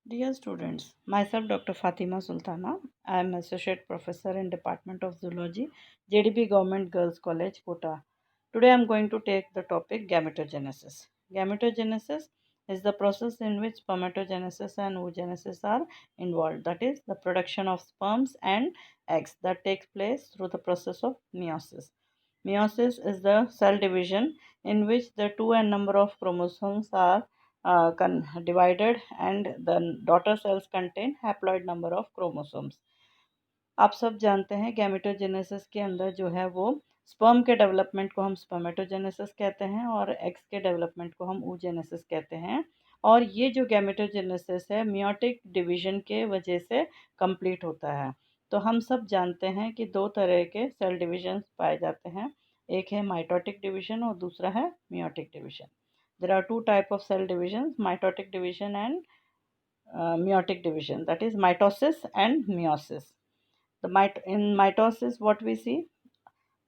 Dear students, myself Dr. Fatima Sultana. I am Associate Professor in Department of Zoology, JDB Government Girls College, Kota. Today I am going to take the topic gametogenesis. Gametogenesis is the process in which spermatogenesis and oogenesis are involved. That is the production of sperms and eggs that takes place through the process of meiosis. Meiosis is the cell division in which the two n number of chromosomes are divided and the daughter cells contain haploid number of chromosomes. आप सब जानते हैं gametogenesis के अंदर जो है वो sperm के डेवलपमेंट को हम स्पर्मेटोजेनेसिस कहते हैं और एग्स के डेवलपमेंट को हम oogenesis कहते हैं। और ये जो गैमेटोजेनेसिस है मियोटिक डिवीजन के वजह से कंप्लीट होता है। तो हम सब जानते हैं कि दो तरह के सेल डिविजन पाए जाते हैं, एक है माइटोटिक डिवीजन और दूसरा है meiotic division. There are two type of cell division, mitotic division and meiotic division, that is mitosis and meiosis. In mitosis, what we see,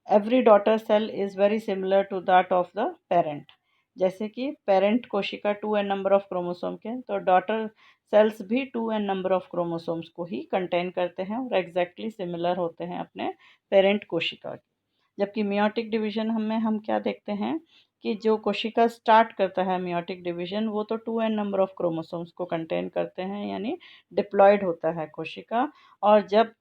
every daughter cell is very similar to that of the parent. जैसे कि parent कोशिका 2n number of chromosome के, तो daughter cells भी 2n number of chromosomes को ही contain करते हैं और एग्जैक्टली सिमिलर होते हैं अपने पेरेंट कोशिका के। जबकि मियोटिक डिवीजन में हम क्या देखते हैं कि जो कोशिका स्टार्ट करता है मियोटिक डिवीजन वो तो 2n नंबर ऑफ क्रोमोसोम्स को कंटेन करते हैं, यानी डिप्लॉयड होता है कोशिका। और जब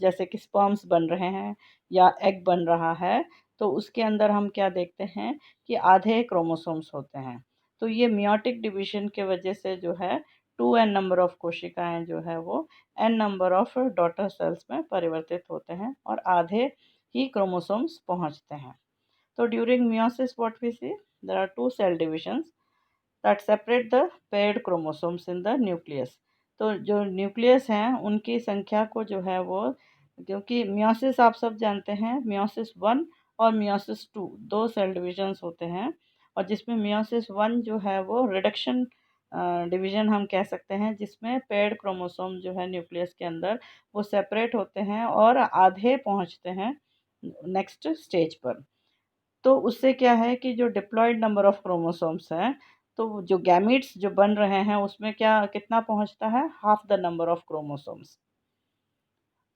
जैसे कि स्पर्म्स बन रहे हैं या एग बन रहा है तो उसके अंदर हम क्या देखते हैं कि आधे क्रोमोसोम्स होते हैं। तो ये मियोटिक डिवीजन के वजह से जो है 2n नंबर ऑफ कोशिकाएं जो है वो n number of daughter cells में परिवर्तित होते हैं और आधे ही क्रोमोसोम्स पहुंचते हैं। तो during meiosis what we see, there are two cell divisions that separate the paired chromosomes in the nucleus. तो जो न्यूक्लियस हैं उनकी संख्या को जो है वो, क्योंकि मियोसिस आप सब जानते हैं मियोसिस 1 और मियोसिस 2 दो सेल डिविजन्स होते हैं, और जिसमें मियोसिस 1 जो है वो रिडक्शन डिवीजन हम कह सकते हैं, जिसमें पेयर्ड क्रोमोसोम जो है न्यूक्लियस के अंदर वो सेपरेट होते हैं और आधे पहुंचते हैं नेक्स्ट स्टेज पर। तो उससे क्या है कि जो डिप्लॉयड नंबर ऑफ क्रोमोसोम्स हैं, तो जो गैमीट्स जो बन रहे हैं उसमें क्या कितना पहुंचता है, half the number of chromosomes.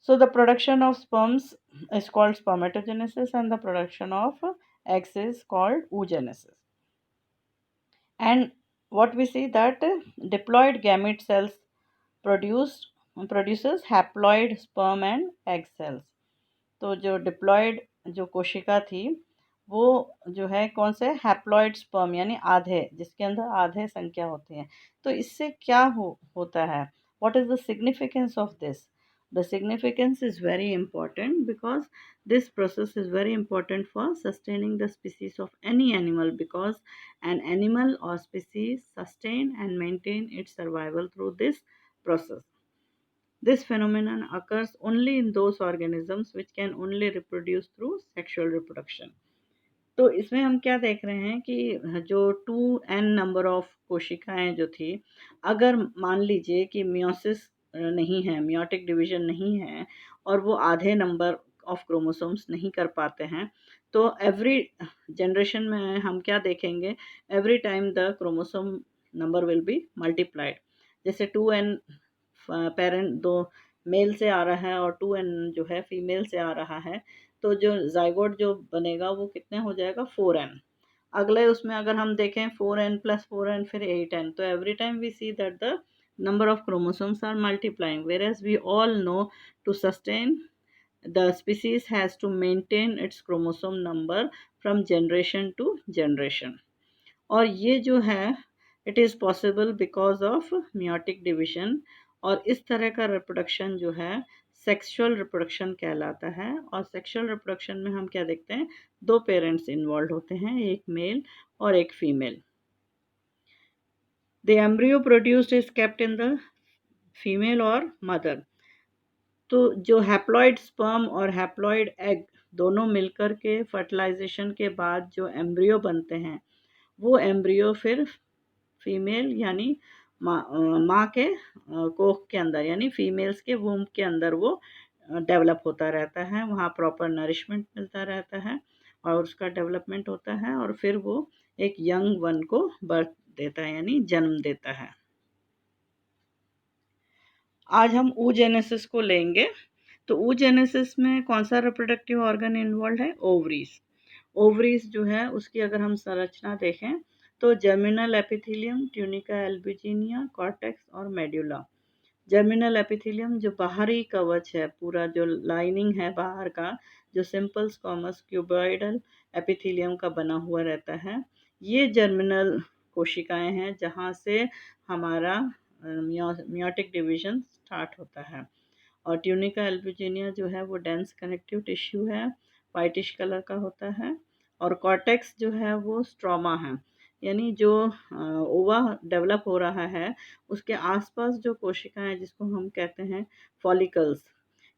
So the production of sperms is called spermatogenesis and the production of eggs is called oogenesis. And what we see that diploid gamete cells produce produces haploid sperm and egg cells. तो जो diploid जो कोशिका थी वो जो है कौन से हैप्लॉइड स्पर्म यानी आधे, जिसके अंदर आधे संख्या होती है। तो इससे क्या होता है, what is the significance of this? The significance is very important because this process is very important for sustaining the species of any animal, because an animal or species sustain and maintain its survival through this process. This phenomenon occurs only in those organisms which can only reproduce through sexual reproduction. तो इसमें हम क्या देख रहे हैं कि जो 2n number of कोशिकाएं जो थी, अगर मान लीजिए कि मियोसिस नहीं है, मियोटिक डिवीजन नहीं है और वो आधे नंबर ऑफ क्रोमोसोम्स नहीं कर पाते हैं, तो एवरी जनरेशन में हम क्या देखेंगे, every time the chromosome number will be multiplied. जैसे 2n पेरेंट दो मेल से आ रहा है और 2n जो है फीमेल से आ रहा है, तो जो जाइगोट जो बनेगा वो कितने हो जाएगा, 4n। अगले उसमें अगर हम देखें 4n प्लस 4n फिर 8n, तो every time we see that the number of chromosomes are multiplying, whereas we all know to sustain the species has to maintain its chromosome number from generation to generation. और ये जो है it is possible because of meiotic division, और इस तरह का reproduction जो है सेक्सुअल रिप्रोडक्शन कहलाता है। और सेक्सुअल रिप्रोडक्शन में हम क्या देखते हैं, दो पेरेंट्स इन्वॉल्व होते हैं, एक मेल और एक female. The embryo produced is kept in the female और मदर। तो जो हैप्लॉइड स्पर्म और हैप्लॉइड एग दोनों मिलकर के फर्टिलाइजेशन के बाद जो एम्ब्रियो बनते हैं, वो एम्ब्रियो फिर फीमेल यानी माँ के कोख के अंदर यानी फीमेल्स के वूम्ब के अंदर वो डेवलप होता रहता है, वहाँ प्रॉपर नरिशमेंट मिलता रहता है और उसका डेवलपमेंट होता है, और फिर वो एक यंग वन को बर्थ देता है यानी जन्म देता है। आज हम oogenesis को लेंगे। तो oogenesis में कौन सा रिप्रोडक्टिव ऑर्गन इन्वॉल्व है? ओवरीज। ओवरीज जो है उसकी अगर हम संरचना देखें तो germinal epithelium, tunica albuginea, cortex और मेडुला। जर्मिनल एपिथेलियम जो बाहरी कवच है, पूरा जो लाइनिंग है बाहर का, जो सिंपल स्क्वामस क्यूबॉइडल एपिथेलियम का बना हुआ रहता है, ये जर्मिनल कोशिकाएं हैं जहाँ से हमारा मियोटिक डिवीजन स्टार्ट होता है। और ट्यूनिका एल्बुजिनिया जो है वो डेंस कनेक्टिव टिश्यू है, वाइटिश कलर का होता है। और कॉर्टेक्स जो है वो स्ट्रोमा है, यानी जो ओवा डेवलप हो रहा है उसके आसपास जो कोशिकाएं जिसको हम कहते हैं फॉलिकल्स,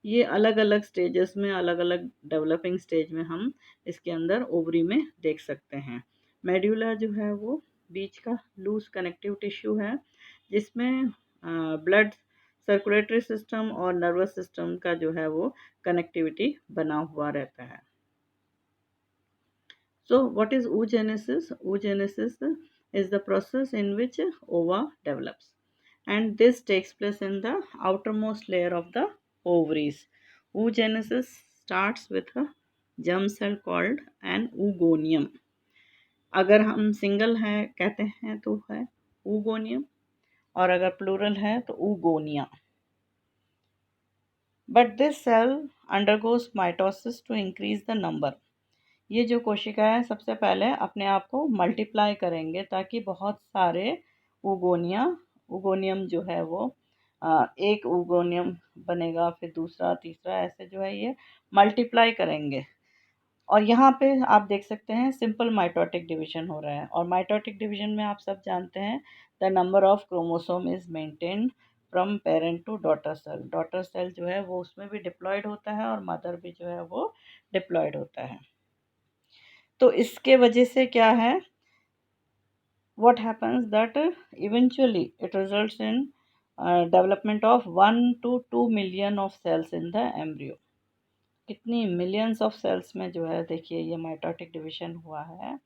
ये अलग अलग स्टेजेस में, अलग अलग डेवलपिंग स्टेज में हम इसके अंदर ओवरी में देख सकते हैं। मेड्यूला जो है वो बीच का लूज कनेक्टिव टिश्यू है जिसमें ब्लड सर्कुलेटरी सिस्टम और नर्वस सिस्टम का जो है वो कनेक्टिविटी बना हुआ रहता है। So what is oogenesis? Oogenesis is the process in which ova develops, and this takes place in the outermost layer of the ovaries. Oogenesis starts with a germ cell called an oogonium. अगर हम single है कहते हैं तो है oogonia, और अगर plural है तो oogonia. But this cell undergoes mitosis to increase the number. ये जो कोशिकाएं सबसे पहले अपने आप को मल्टीप्लाई करेंगे ताकि बहुत सारे उगोनियम जो है वो एक उगोनियम बनेगा, फिर दूसरा, तीसरा, ऐसे जो है ये मल्टीप्लाई करेंगे। और यहाँ पे आप देख सकते हैं सिंपल माइटोटिक डिवीजन हो रहा है। और माइटोटिक डिवीजन में आप सब जानते हैं the number of chromosome is maintained from parent to daughter cell. Daughter cell जो है वो उसमें भी डिप्लॉयड होता है और मदर भी जो है वो डिप्लॉयड होता है। तो इसके वजह से क्या है, what happens that eventually it results in development of 1 to 2 million of cells in the embryo. कितनी मिलियंस ऑफ सेल्स में जो है देखिए ये माइटोटिक डिवीजन हुआ है।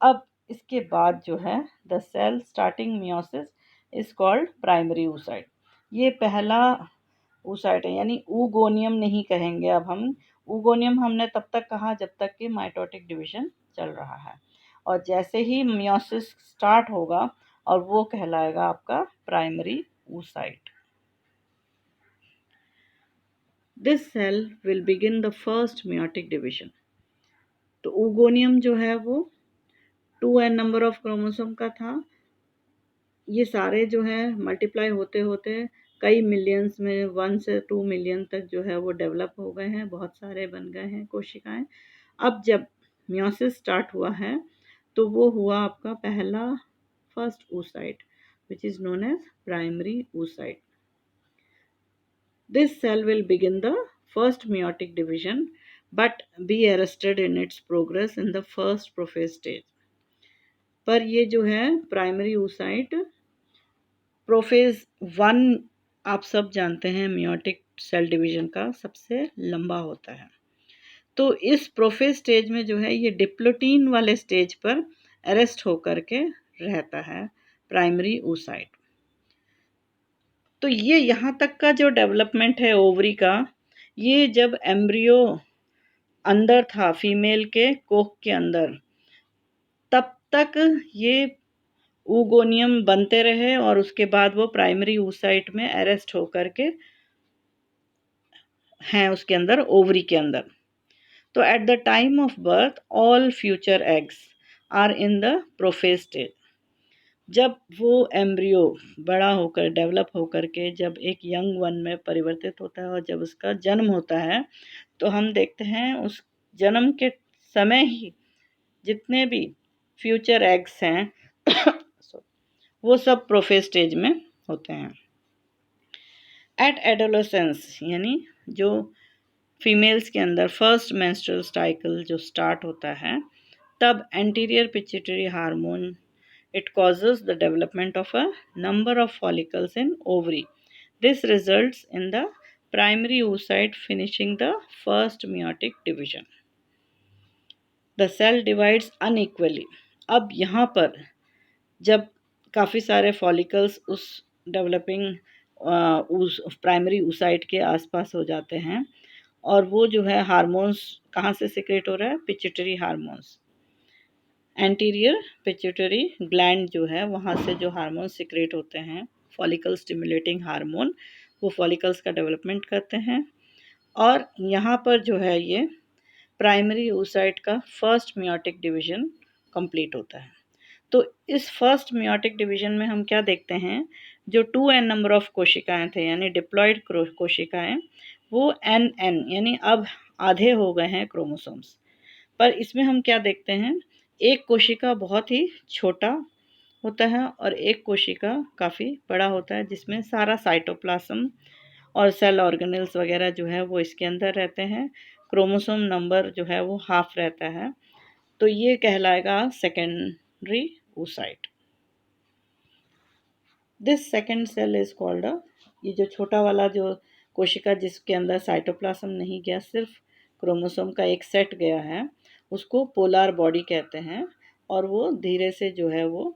अब इसके बाद जो है the cell starting meiosis is called primary oocyte। ये पहला oocyte है, यानी oogoनियम नहीं कहेंगे अब हम। oogoनियम हमने तब तक कहा जब तक कि माइटोटिक डिवीजन चल रहा है, और जैसे ही मियोसिस स्टार्ट होगा और वो कहलाएगा आपका primary oocyte। This cell will begin the first meiotic division. तो oogoनियम जो है वो 2n नंबर ऑफ क्रोमोसोम का था। ये सारे जो है मल्टीप्लाई होते होते कई मिलियंस में 1 से 2 मिलियन तक जो है वो डेवलप हो गए हैं, बहुत सारे बन गए हैं कोशिकाएं। अब जब मियोसिस स्टार्ट हुआ है तो वो हुआ आपका पहला first oocyte which is known as primary oocyte. This cell will begin the first meiotic division but be arrested in its progress in the first prophase stage. पर ये जो है प्राइमरी oocyte प्रोफेज 1 आप सब जानते हैं मियोटिक सेल डिवीजन का सबसे लंबा होता है। तो इस प्रोफेज स्टेज में जो है ये डिप्लोटीन वाले स्टेज पर अरेस्ट होकर के रहता है प्राइमरी oocyte। तो ये यहाँ तक का जो डेवलपमेंट है ओवरी का, ये जब एम्ब्रियो अंदर था फीमेल के कोख के अंदर, तब तक ये oogoनियम बनते रहे और उसके बाद वो प्राइमरी oocyte में अरेस्ट होकर के हैं उसके अंदर, ओवरी के अंदर। तो at the time of birth all future eggs are in the prophase stage. जब वो एम्ब्रियो बड़ा होकर डेवलप होकर के जब एक यंग वन में परिवर्तित होता है और जब उसका जन्म होता है तो हम देखते हैं उस जन्म के समय ही जितने भी फ्यूचर एग्स हैं वो सब प्रोफेज स्टेज में होते हैं। एट एडोलेसेंस यानी जो फीमेल्स के अंदर फर्स्ट मेंस्ट्रुअल साइकिल जो स्टार्ट होता है, तब anterior pituitary hormone it causes the development of a number of follicles in ovary. This results in the primary oocyte finishing the first meiotic division. The cell divides unequally. अब यहाँ पर जब काफ़ी सारे फॉलिकल्स उस डेवलपिंग उस primary oocyte के आसपास हो जाते हैं, और वो जो है हार्मोन्स कहाँ से सिक्रेट हो रहा है, pituitary hormones, anterior pituitary gland जो है वहाँ से जो हार्मोन सिक्रेट होते हैं, फॉलिकल स्टिमुलेटिंग हार्मोन, वो फॉलिकल्स का डेवलपमेंट करते हैं। और यहाँ पर जो है ये प्राइमरी oocyte का फर्स्ट मियोटिक डिवीजन कंप्लीट होता है। तो इस फर्स्ट मियोटिक डिवीजन में हम क्या देखते हैं, जो 2n नंबर ऑफ कोशिकाएं थे यानी डिप्लॉयड कोशिकाएं, वो n यानी अब आधे हो गए हैं क्रोमोसोम्स। पर इसमें हम क्या देखते हैं, एक कोशिका बहुत ही छोटा होता है और एक कोशिका काफ़ी बड़ा होता है, जिसमें सारा साइटोप्लाज्म और सेल ऑर्गेनेल्स वगैरह जो है वो इसके अंदर रहते हैं। क्रोमोसोम नंबर जो है वो हाफ रहता है। तो ये कहलाएगा secondary oocyte। This second cell is called ये जो छोटा वाला जो कोशिका जिसके अंदर साइटोप्लाज्म नहीं गया, सिर्फ क्रोमोसोम का एक सेट गया है, उसको पोलर बॉडी कहते हैं, और वो धीरे से जो है वो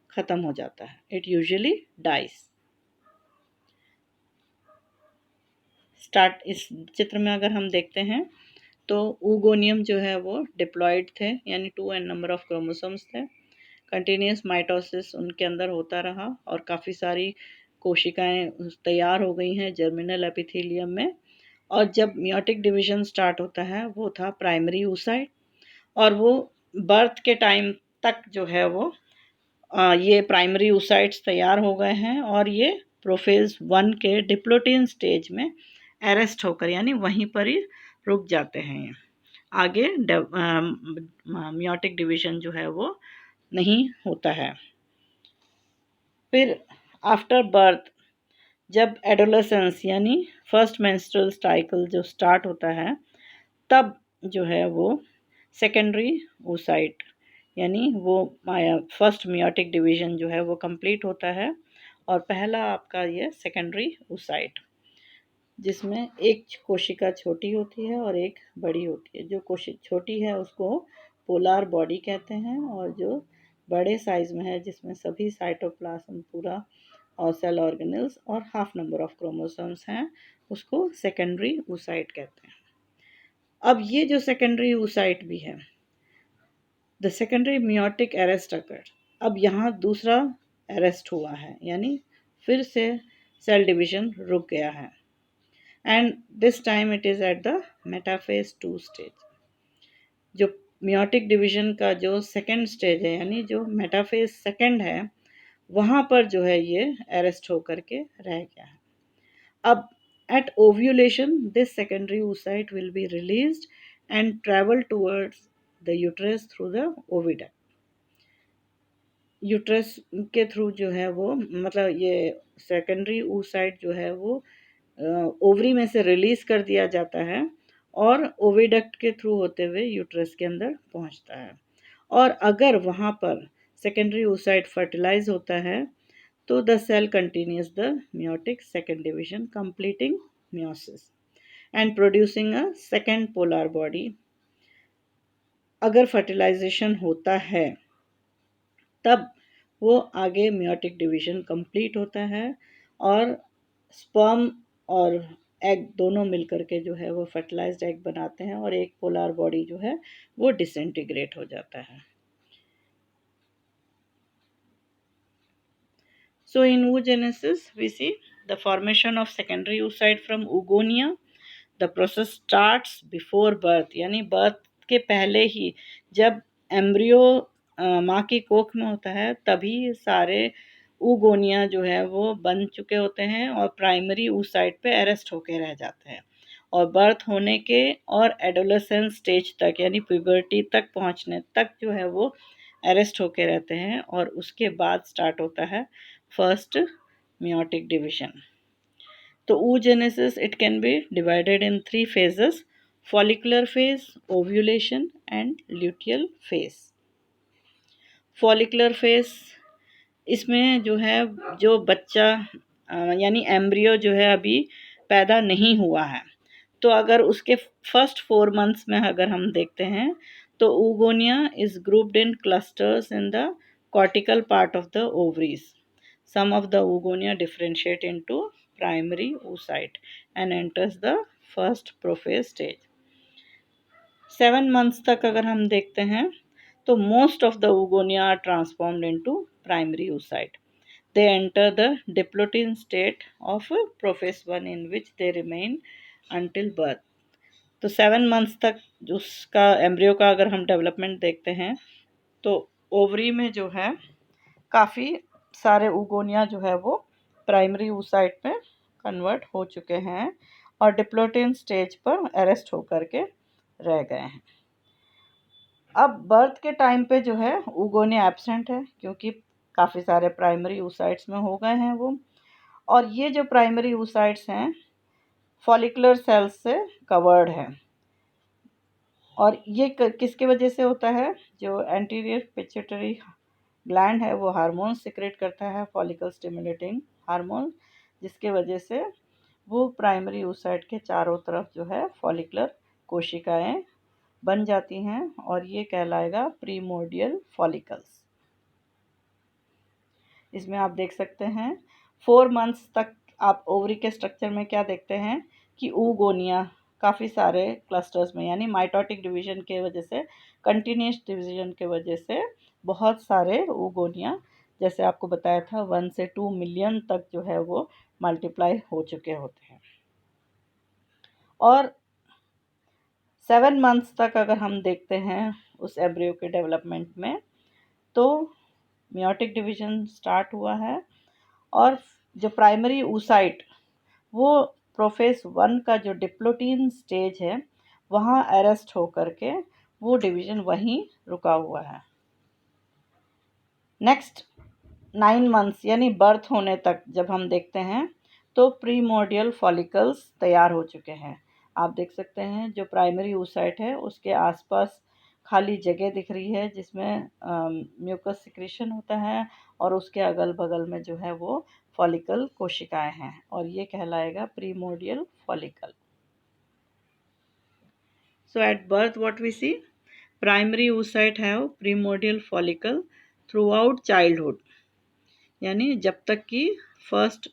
ख़त्म हो जाता है। It usually dies. स्टार्ट इस चित्र में अगर हम देखते हैं तो ऊगोनियम जो है वो डिप्लॉयड थे, यानी 2n नंबर ऑफ क्रोमोसोम्स थे। कंटिन्यूस माइटोसिस उनके अंदर होता रहा और काफ़ी सारी कोशिकाएं तैयार हो गई हैं जर्मिनल एपिथेलियम में। और जब मियोटिक डिवीजन स्टार्ट होता है वो था प्राइमरी oocyte, और वो बर्थ के टाइम तक जो है वो ये प्राइमरी oocytes तैयार हो गए हैं, और ये प्रोफेज 1 के डिप्लोटिन स्टेज में अरेस्ट होकर यानी वहीं पर ही रुक जाते हैं। ये आगे मियोटिक डिवीजन जो है वो नहीं होता है। फिर आफ्टर बर्थ जब एडोलेसेंस यानी फर्स्ट मेंस्ट्रुअल साइकिल जो स्टार्ट होता है, तब जो है वो सेकेंडरी oocyte यानी वो फर्स्ट मियोटिक डिवीजन जो है वो कंप्लीट होता है, और पहला आपका ये सेकेंडरी oocyte, जिसमें एक कोशिका छोटी होती है और एक बड़ी होती है। जो कोशिका छोटी है उसको पोलर बॉडी कहते हैं, और जो बड़े साइज में है जिसमें सभी साइटोप्लाज्म पूरा और सेल ऑर्गेनल्स और हाफ नंबर ऑफ क्रोमोसोम्स हैं, उसको सेकेंडरी oocyte कहते हैं। अब ये जो सेकेंडरी oocyte भी है, the secondary meiotic arrest occurred, अब यहाँ दूसरा अरेस्ट हुआ है, यानी फिर से सेल डिवीजन रुक गया है, and this time it is at the metaphase 2 stage. जो मियोटिक डिवीजन का जो सेकेंड स्टेज है यानी जो मेटाफेज सेकेंड है, वहाँ पर जो है ये अरेस्ट होकर के रह गया है। अब at ovulation this secondary oocyte will be released and travel towards the uterus through the oviduct। Uterus के थ्रू जो है वो मतलब ये सेकेंडरी oocyte जो है वो ओवरी में से रिलीज कर दिया जाता है और ओविडक्ट के थ्रू होते हुए यूट्रस के अंदर पहुंचता है। और अगर वहाँ पर सेकेंडरी oocyte फर्टिलाइज होता है तो the cell continues the meiotic second division, completing meiosis and producing a second polar body। अगर फर्टिलाइजेशन होता है तब वो आगे meiotic डिवीजन कंप्लीट होता है, और स्पर्म और एग दोनों मिलकर के जो है वो फर्टिलाइज्ड एग बनाते हैं, और एक पोलर बॉडी जो है वो डिसइंटीग्रेट हो जाता है। So in oogenesis we see the formation of secondary oocyte from oogonia। The process starts before birth, यानी बर्थ के पहले ही जब एम्ब्रियो माँ की कोख में होता है तभी सारे oogonia जो है वो बन चुके होते हैं और प्राइमरी oocyte पे अरेस्ट होके रह जाते हैं, और बर्थ होने के और एडोलेसेंस स्टेज तक यानी प्यूबर्टी तक पहुँचने तक जो है वो अरेस्ट होके रहते हैं, और उसके बाद स्टार्ट होता है फर्स्ट meiotic division। तो oogenesis it can be divided in 3 phases: follicular phase, ovulation and luteal phase। follicular phase इसमें जो है जो बच्चा यानी एम्ब्रियो जो है अभी पैदा नहीं हुआ है, तो अगर उसके फर्स्ट 4 मंथ्स में अगर हम देखते हैं तो oogonia is grouped in clusters in the cortical part of the ovaries। Some of the oogonia differentiate into primary oocyte and enters the first prophase stage. 7 months तक अगर हम देखते हैं तो most of the oogonia are transformed into primary oocyte. They enter the diplotin state of prophase 1 in which they remain until birth. तो 7 months तक उसका embryo का अगर हम डेवलपमेंट देखते हैं तो ओवरी में जो है काफ़ी सारे उगोनिया जो है वो प्राइमरी oocyte में कन्वर्ट हो चुके हैं और डिप्लोटिन स्टेज पर अरेस्ट होकर के रह गए हैं। अब बर्थ के टाइम पे जो है उगोनिया एब्सेंट है क्योंकि काफ़ी सारे प्राइमरी oocytes में हो गए हैं वो, और ये जो प्राइमरी oocytes हैं फॉलिकुलर सेल्स से कवर्ड है। और ये किसके वजह से होता है? जो एंटीरियर पिट्यूटरी ग्लैंड है वो हार्मोन सिक्रेट करता है, फॉलिकल स्टिमुलेटिंग हार्मोन, जिसके वजह से वो प्राइमरी oocyte के चारों तरफ जो है फॉलिकुलर कोशिकाएं बन जाती हैं और ये कहलाएगा प्रीमोर्डियल फॉलिकल्स। इसमें आप देख सकते हैं 4 मंथ्स तक आप ओवरी के स्ट्रक्चर में क्या देखते हैं कि oogonia काफ़ी सारे क्लस्टर्स में, यानी माइटोटिक डिवीजन के वजह से, कंटिन्यूस डिवीजन के वजह से बहुत सारे oogonia, जैसे आपको बताया था 1 से 2 मिलियन तक जो है वो मल्टीप्लाई हो चुके होते हैं। और 7 मंथ्स तक अगर हम देखते हैं उस एम्ब्रियो के डेवलपमेंट में तो मियोटिक डिवीजन स्टार्ट हुआ है और जो प्राइमरी oocyte वो प्रोफेस 1 का जो डिप्लोटीन स्टेज है वहाँ अरेस्ट होकर के वो डिवीजन वहीं रुका हुआ है। नेक्स्ट 9 मंथ्स यानी बर्थ होने तक जब हम देखते हैं तो प्रीमोर्डियल फॉलिकल्स तैयार हो चुके हैं। आप देख सकते हैं जो प्राइमरी oocyte है उसके आसपास खाली जगह दिख रही है जिसमें म्यूकस सिक्रीशन होता है और उसके अगल बगल में जो है वो फॉलिकल कोशिकाएं हैं और ये कहलाएगा primordial follicle. So at birth what we see, primary oocyte have primordial follicle throughout childhood, यानी जब तक कि फर्स्ट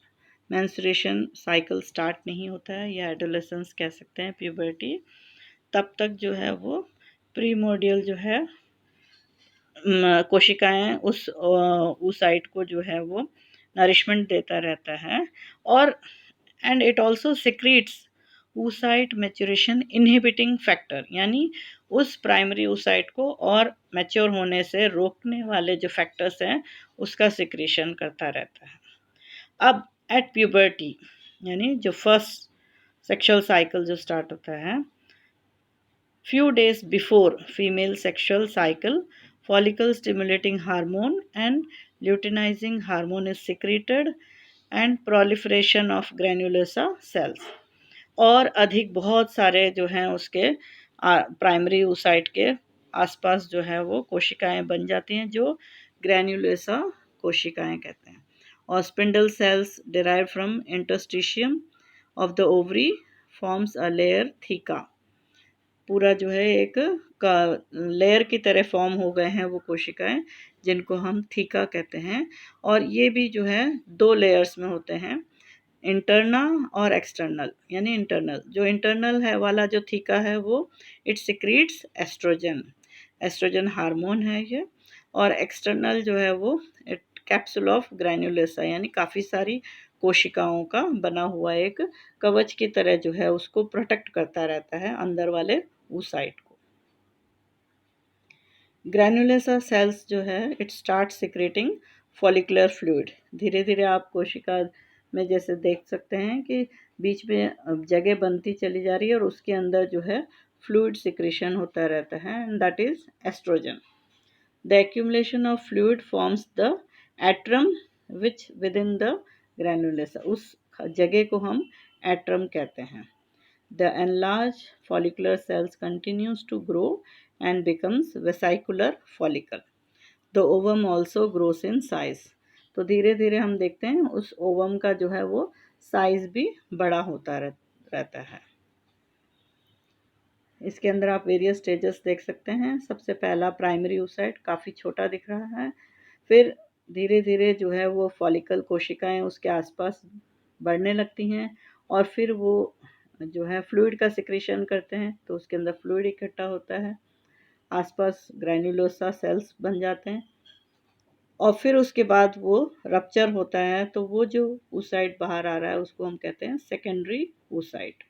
मेंस्ट्रुएशन साइकिल स्टार्ट नहीं होता है या एडोलेसेंस कह सकते हैं, प्यूबर्टी, तब तक जो है वो प्रीमोर्डियल जो है कोशिकाएं उस oocyte को जो है वो नरिशमेंट देता रहता है और and it also secretes oocyte maturation inhibiting factor, यानी उस प्राइमरी oocyte को और मैच्योर होने से रोकने वाले जो फैक्टर्स हैं उसका सिक्रीशन करता रहता है। अब एट प्यूबर्टी यानी जो फर्स्ट सेक्सुअल साइकिल जो स्टार्ट होता है, few days before female sexual cycle, follicle stimulating hormone and luteinizing hormone is secreted and proliferation of granulosa cells, और अधिक बहुत सारे जो हैं उसके प्राइमरी oocyte के आसपास जो है वो कोशिकाएं बन जाती हैं जो ग्रैन्युलोसा कोशिकाएं कहते हैं। और spindle cells derive from interstitium of the ovary forms a layer theca, पूरा जो है एक का लेयर की तरह फॉर्म हो गए हैं वो कोशिकाएं जिनको हम थीका कहते हैं। और ये भी जो है 2 लेयर्स में होते हैं, इंटरनल और एक्सटर्नल। यानी इंटरनल जो इंटरनल है वाला जो थीका है वो it secretes oestrogen, oestrogen hormone है ये, और एक्सटर्नल जो है वो इट कैप्सूल ऑफ ग्रैन्युलोसा, यानी काफ़ी सारी कोशिकाओं का बना हुआ एक कवच की तरह जो है उसको प्रोटेक्ट करता रहता है अंदर वाले oocyte को। ग्रैन्युलोसा सेल्स जो है it start secreting follicular fluid, धीरे धीरे आप कोशिका में जैसे देख सकते हैं कि बीच में जगह बनती चली जा रही है और उसके अंदर जो है फ्लूइड सिक्रेशन होता रहता है and that is estrogen. The accumulation of fluid forms the antrum which within the granulosa, उस जगह को हम एट्रम कहते हैं। The enlarged follicular cells continues to grow and becomes vesicular follicle. The ovum also grows in size. तो धीरे धीरे हम देखते हैं उस ओवम का जो है वो साइज भी बड़ा होता रहता है। इसके अंदर आप वेरियस स्टेजेस देख सकते हैं। सबसे पहला प्राइमरी oocyte काफ़ी छोटा दिख रहा है, फिर धीरे धीरे जो है वो फॉलिकल कोशिकाएं उसके आसपास बढ़ने लगती हैं और फिर वो जो है फ्लूइड का सिक्रीशन करते हैं, तो उसके अंदर फ्लूइड इकट्ठा होता है, आसपास ग्रैन्युलोसा सेल्स बन जाते हैं और फिर उसके बाद वो रप्चर होता है, तो वो जो oocyte बाहर आ रहा है उसको हम कहते हैं secondary oocyte।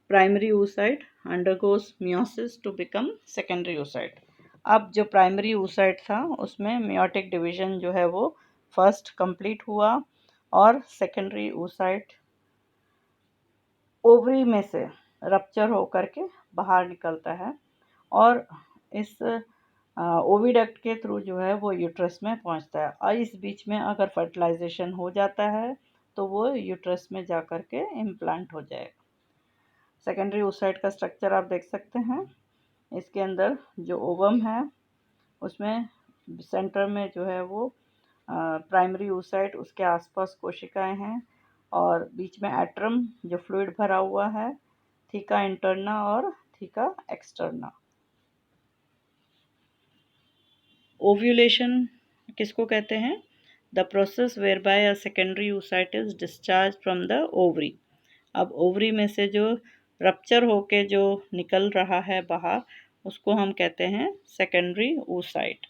Primary oocyte undergoes meiosis to become secondary oocyte। अब जो प्राइमरी oocyte था उसमें meiotic डिवीजन जो है वो फर्स्ट कंप्लीट हुआ और सेकेंडरी oocyte ओवरी में से रप्चर होकर के बाहर निकलता है और इस ओविडक्ट के थ्रू जो है वो यूट्रस में पहुंचता है और इस बीच में अगर फर्टिलाइजेशन हो जाता है तो वो यूट्रस में जा कर के इम्प्लांट हो जाएगा। सेकेंडरी oocyte का स्ट्रक्चर आप देख सकते हैं। इसके अंदर जो ओवम है उसमें सेंटर में जो है वो प्राइमरी oocyte, उसके आसपास कोशिकाएं हैं और बीच में एट्रम जो फ्लूइड भरा हुआ है, थीका इंटरना और थीका एक्सटर्ना। ओव्यूलेशन किसको कहते हैं? The process whereby a secondary oocyte is discharge from the ovary. अब ओवरी में से जो रप्चर होके जो निकल रहा है बाहर उसको हम कहते हैं सेकेंडरी oocyte।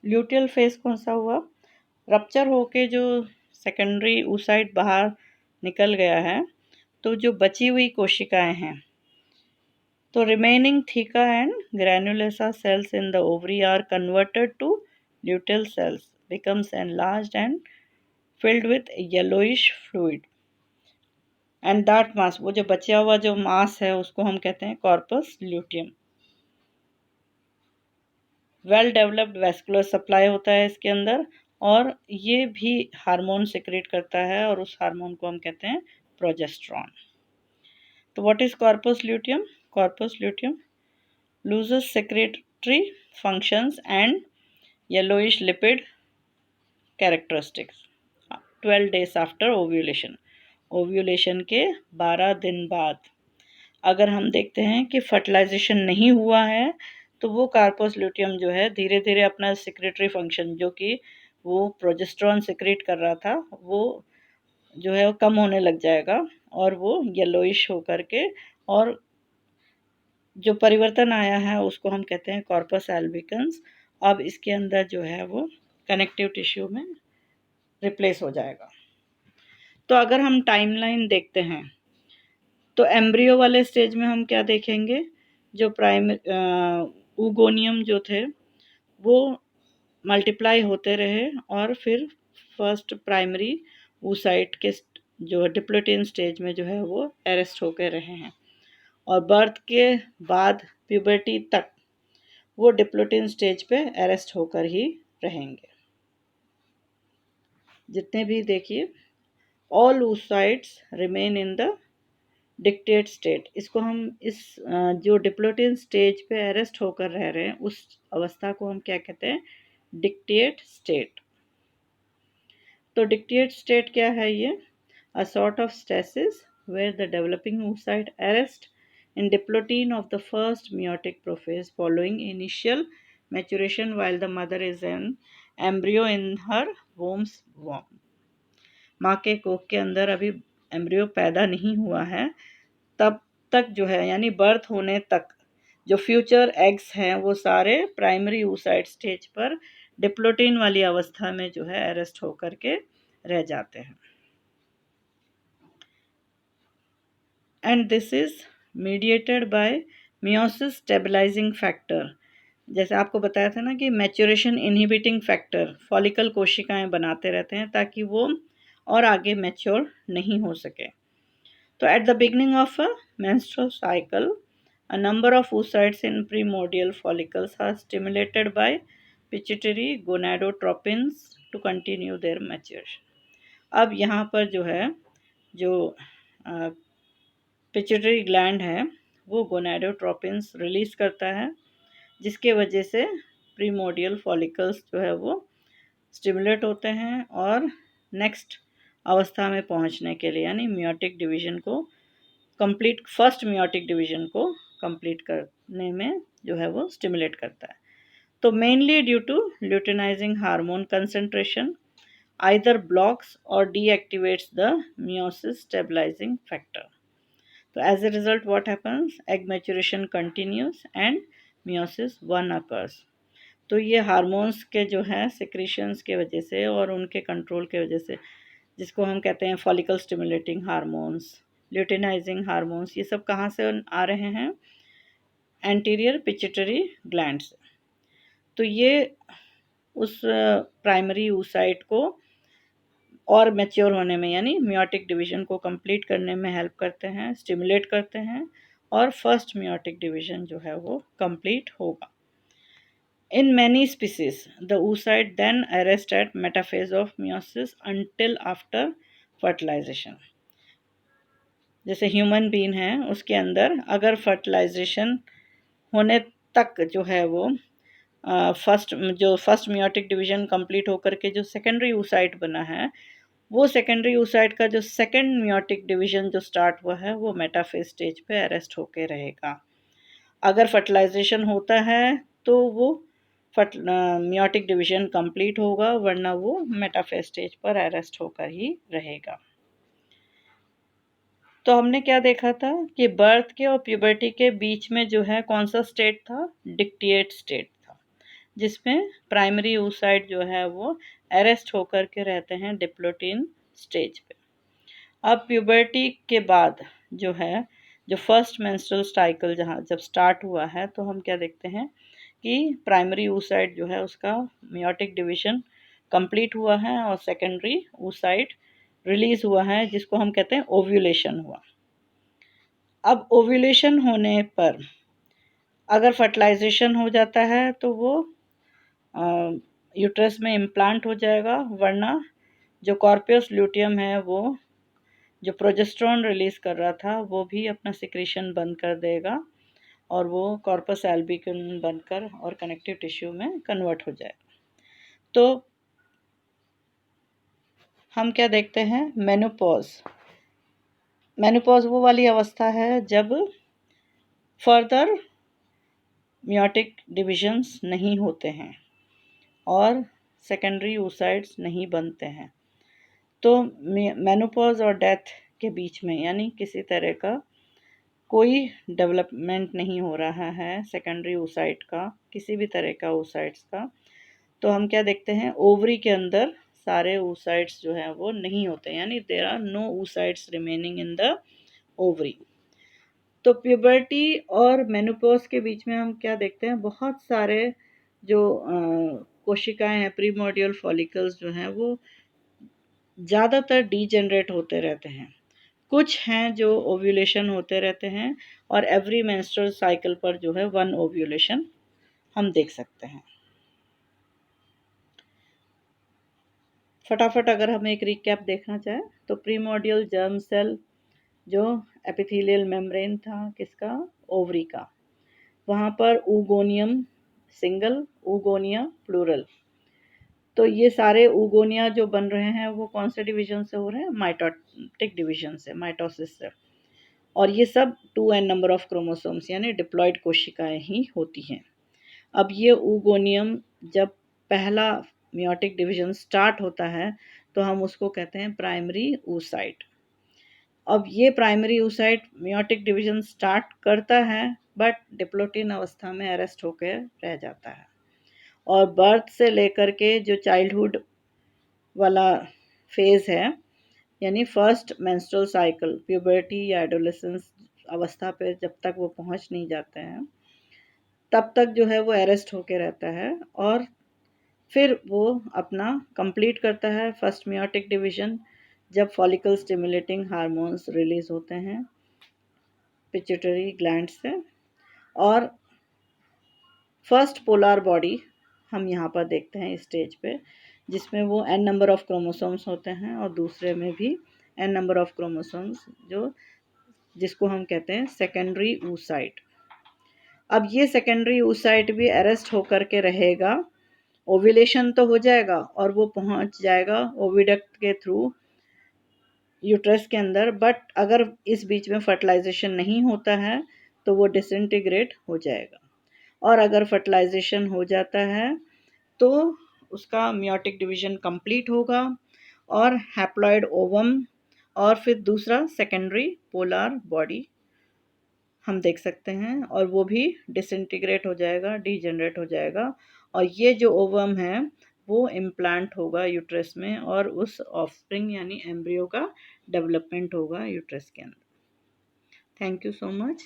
ल्यूटियल फेस कौन सा हुआ? रप्चर होके जो सेकेंडरी oocyte बाहर निकल गया है, तो जो बची हुई कोशिकाएं हैं, तो remaining theca and granulosa cells in the ovary are converted to luteal cells, becomes enlarged and filled with yellowish fluid, and that mass, वो जो बचा हुआ जो मास है उसको हम कहते हैं corpus luteum. Well developed vascular supply होता है इसके अंदर और ये भी हार्मोन सिक्रेट करता है और उस हार्मोन को हम कहते हैं प्रोजेस्टेरॉन। तो what is corpus luteum? Corpus luteum loses secretory functions and yellowish lipid characteristics 12 days after ovulation। Ovulation के 12 दिन बाद अगर हम देखते हैं कि फर्टिलाइजेशन नहीं हुआ है तो वो कार्पस ल्यूटियम जो है धीरे धीरे अपना सिक्रेटरी फंक्शन, जो कि वो प्रोजेस्टेरॉन सिक्रेट कर रहा था, वो जो है वो कम होने लग जाएगा और वो येलोइश होकर के, और जो परिवर्तन आया है उसको हम कहते हैं कॉर्पस एल्बिकन्स। अब इसके अंदर जो है वो कनेक्टिव टिश्यू में रिप्लेस हो जाएगा। तो अगर हम टाइमलाइन देखते हैं तो एम्ब्रियो वाले स्टेज में हम क्या देखेंगे? जो ऊगोनियम जो थे वो मल्टीप्लाई होते रहे और फिर फर्स्ट प्राइमरी oocyte के जो डिप्लोटिन स्टेज में जो है वो अरेस्ट होकर रहे हैं और बर्थ के बाद प्यूबर्टी तक वो डिप्लोटिन स्टेज पे अरेस्ट होकर ही रहेंगे। जितने भी देखिए all oocytes remain in the dictate state. इसको हम इस जो डिप्लोटिन स्टेज पे अरेस्ट होकर रह रहे हैं उस अवस्था को हम क्या कहते हैं? Dictate state. तो डिक्टेट स्टेट क्या है ये? A sort of stasis where the developing oocyte arrest in diplotin of the first meiotic prophase following initial maturation while the mother is an embryo in her womb's womb। माँ के कोख के अंदर अभी embryo पैदा नहीं हुआ है, तब तक जो है यानी बर्थ होने तक जो फ्यूचर एग्स हैं वो सारे प्राइमरी oocyte स्टेज पर डिप्लोटिन वाली अवस्था में जो है अरेस्ट होकर के रह जाते हैं। And this is mediated by meiosis stabilising factor. जैसे आपको बताया था ना कि मैच्योरेशन इनहिबिटिंग फैक्टर फॉलिकल कोशिकाएं बनाते रहते हैं ताकि वो और आगे मैच्योर नहीं हो सके। तो at the beginning of a menstrual cycle, a number of oocytes in primordial follicles are stimulated by pituitary gonadotropins to continue their maturation। अब यहाँ पर जो है जो पिट्यूटरी ग्लैंड है वो गोनाडोट्रोपिन्स रिलीज करता है, जिसके वजह से प्रीमोडियल फॉलिकल्स जो है वो स्टिमुलेट होते हैं और नेक्स्ट अवस्था में पहुंचने के लिए यानी मियोटिक डिवीजन को कंप्लीट, फर्स्ट मियोटिक डिवीजन को कंप्लीट करने में जो है वो स्टिमुलेट करता है। तो mainly due to luteinising hormone concentration either blocks or deactivates the meiosis stabilizing factor. So as a result, what happens? Egg maturation continues and meiosis 1 occurs. तो ये हार्मोन्स के जो है सिक्रीशंस के वजह से और उनके कंट्रोल के वजह से, जिसको हम कहते हैं follicle stimulating hormones, luteinising hormones, ये सब कहाँ से आ रहे हैं? एंटीरियर पिट्यूटरी ग्लैंड से। तो ये उस प्राइमरी oocyte को और मैच्योर होने में, यानी मियोटिक डिवीजन को कंप्लीट करने में हेल्प करते हैं, स्टिमुलेट करते हैं, और फर्स्ट मियोटिक डिवीजन जो है वो कंप्लीट होगा। In many species the oocyte then arrest at metaphase of meiosis until after fertilisation. जैसे ह्यूमन बीन है, उसके अंदर अगर फर्टिलाइजेशन होने तक जो है वो फर्स्ट मियोटिक डिवीजन कंप्लीट होकर के जो सेकेंडरी oocyte बना है, वो सेकेंडरी oocyte का जो सेकेंड मियोटिक डिवीजन जो स्टार्ट हुआ है वो मेटाफेज स्टेज पे अरेस्ट होके रहेगा। अगर फर्टिलाइजेशन होता है तो वो मियोटिक डिवीजन कंप्लीट होगा, वरना वो मेटाफेज स्टेज पर अरेस्ट होकर ही रहेगा। तो हमने क्या देखा था कि बर्थ के और प्यूबर्टी के बीच में जो है कौन सा स्टेट था? डिक्टिएट स्टेट था, जिसमें प्राइमरी oocyte जो है वो अरेस्ट होकर के रहते हैं डिप्लोटिन स्टेज पे। अब प्यूबर्टी के बाद जो है, जो फर्स्ट मेंस्ट्रुअल साइकिल जब स्टार्ट हुआ है, तो हम क्या देखते हैं कि प्राइमरी oocyte जो है उसका मियोटिक डिवीजन कंप्लीट हुआ है और सेकेंडरी oocyte रिलीज हुआ है, जिसको हम कहते हैं ओव्यूलेशन हुआ। अब ओव्यूलेशन होने पर अगर फर्टिलाइजेशन हो जाता है तो वो यूट्रस में इम्प्लांट हो जाएगा, वरना जो कॉर्पियस ल्यूटियम है वो जो प्रोजेस्टेरोन रिलीज कर रहा था वो भी अपना सिक्रीशन बंद कर देगा और वो कॉर्पस एल्बिकम बनकर और कनेक्टिव टिश्यू में कन्वर्ट हो जाएगा। तो हम क्या देखते हैं? मेनोपॉज। मेनोपॉज वो वाली अवस्था है जब फर्दर मियोटिक डिविजन्स नहीं होते हैं और सेकेंडरी oocytes नहीं बनते हैं। तो मेनोपॉज और डेथ के बीच में, यानी किसी तरह का कोई डेवलपमेंट नहीं हो रहा है सेकेंडरी oocyte का, किसी भी तरह का oocytes का, तो हम क्या देखते हैं? ओवरी के अंदर सारे oocytes जो हैं वो नहीं होते, यानी there are no oocytes remaining in the ovary. तो प्यूबर्टी और मेनोपॉज के बीच में हम क्या देखते हैं? बहुत सारे जो कोशिकाएं हैं, प्रीमोर्डियल फॉलिकल्स जो हैं वो ज़्यादातर डीजेनरेट होते रहते हैं। कुछ हैं जो ओव्यूलेशन होते रहते हैं और एवरी मेंस्ट्रुअल साइकिल पर जो है 1 ओव्यूलेशन हम देख सकते हैं। फटाफट अगर हम एक रिकैप देखना चाहें तो प्रीमोर्डियल जर्म सेल जो एपिथेलियल मेम्ब्रेन था किसका? ओवरी का। वहाँ पर oogonia सिंगल, oogonia प्लूरल। तो ये सारे oogonia जो बन रहे हैं वो कौन से डिवीजन से हो रहे हैं? माइटोटिक डिवीजन से, माइटोसिस से। और ये सब 2n नंबर ऑफ क्रोमोसोम्स यानी डिप्लॉयड कोशिकाएं ही होती हैं। अब ये oogonia जब पहला मियोटिक डिवीजन स्टार्ट होता है तो हम उसको कहते हैं प्राइमरी oocyte। अब ये primary oocyte meiotic division start करता है बट डिप्लोटिन अवस्था में अरेस्ट होकर रह जाता है, और बर्थ से लेकर के जो चाइल्डहुड वाला फेज है, यानी फर्स्ट मेंस्ट्रुअल साइकिल, प्यूबर्टी या एडोलेसेंस अवस्था पे जब तक वो पहुंच नहीं जाते हैं तब तक जो है वो अरेस्ट होके रहता है, और फिर वो अपना कंप्लीट करता है फर्स्ट मियोटिक डिवीजन जब फॉलिकल स्टिमुलेटिंग हार्मोन्स रिलीज होते हैं पिट्यूटरी ग्लैंड से। और फर्स्ट पोलर बॉडी हम यहाँ पर देखते हैं इस स्टेज पे, जिसमें वो n नंबर ऑफ क्रोमोसोम्स होते हैं और दूसरे में भी n नंबर ऑफ क्रोमोसोम्स जिसको हम कहते हैं सेकेंडरी oocyte। अब ये सेकेंडरी oocyte भी अरेस्ट होकर के रहेगा, ओव्यूलेशन तो हो जाएगा और वो पहुंच जाएगा ओविडक्ट के थ्रू यूट्रस के अंदर, बट अगर इस बीच में फर्टिलाइजेशन नहीं होता है तो वो डिसइंटीग्रेट हो जाएगा। और अगर फर्टिलाइजेशन हो जाता है तो उसका मियोटिक डिवीजन कंप्लीट होगा और हैप्लॉइड ओवम और फिर दूसरा सेकेंडरी पोलर बॉडी हम देख सकते हैं, और वो भी डिसइंटीग्रेट हो जाएगा, डीजनरेट हो जाएगा, और ये जो ओवम है वो इम्प्लांट होगा यूट्रस में और उस ऑफस्प्रिंग यानी एम्ब्रियो का डेवलपमेंट होगा यूट्रस के अंदर। Thank you so much.